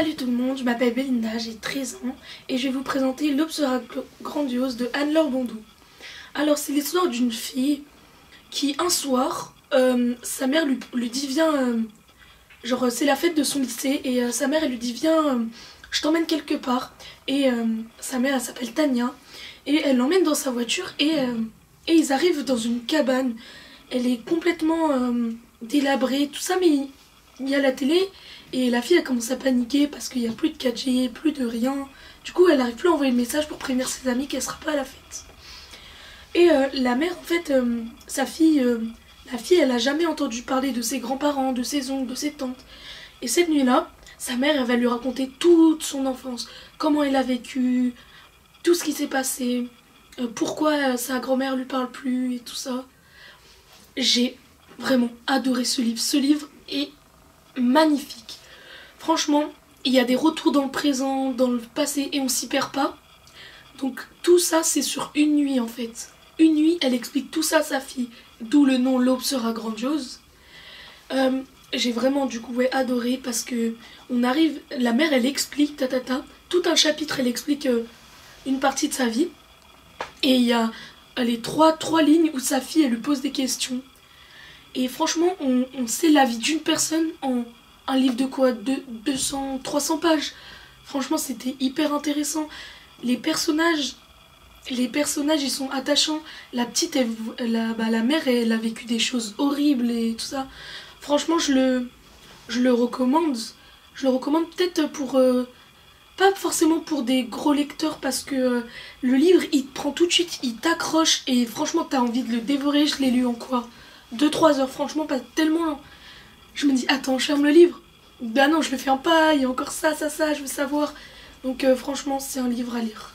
Salut tout le monde, je m'appelle Belinda, j'ai 13 ans et je vais vous présenter L'aube sera grandiose de Anne-Laure Bondou. Alors c'est l'histoire d'une fille qui un soir, sa mère lui dit viens, genre c'est la fête de son lycée et sa mère elle lui dit viens, je t'emmène quelque part. Et sa mère elle s'appelle Tania et elle l'emmène dans sa voiture et ils arrivent dans une cabane. Elle est complètement délabrée, tout ça, mais il y a la télé. Et la fille elle commence à paniquer parce qu'il n'y a plus de 4G, plus de rien. Du coup elle n'arrive plus à envoyer le message pour prévenir ses amis qu'elle sera pas à la fête. Et la mère en fait, la fille elle a jamais entendu parler de ses grands-parents, de ses oncles, de ses tantes. Et cette nuit-là, sa mère elle va lui raconter toute son enfance. Comment elle a vécu, tout ce qui s'est passé, pourquoi sa grand-mère lui parle plus et tout ça. J'ai vraiment adoré ce livre. Ce livre est magnifique. Franchement, il y a des retours dans le présent, dans le passé et on s'y perd pas. Donc tout ça c'est sur une nuit en fait. Une nuit, elle explique tout ça à sa fille, d'où le nom L'aube sera grandiose. J'ai vraiment du coup adoré parce que on arrive, la mère elle explique tout un chapitre elle explique une partie de sa vie. Et il y a les trois lignes où sa fille elle lui pose des questions. Et franchement on sait la vie d'une personne en un livre de quoi 200, 300 pages. Franchement c'était hyper intéressant. Les personnages ils sont attachants. La petite, la mère elle a vécu des choses horribles et tout ça. Franchement je le recommande. Je le recommande peut-être pour... pas forcément pour des gros lecteurs parce que le livre il te prend tout de suite, il t'accroche et franchement t'as envie de le dévorer. Je l'ai lu en quoi 2-3 heures, franchement pas tellement long. Je me dis attends je ferme le livre. Bah non je le ferme pas, il y a encore ça, je veux savoir. Donc franchement c'est un livre à lire.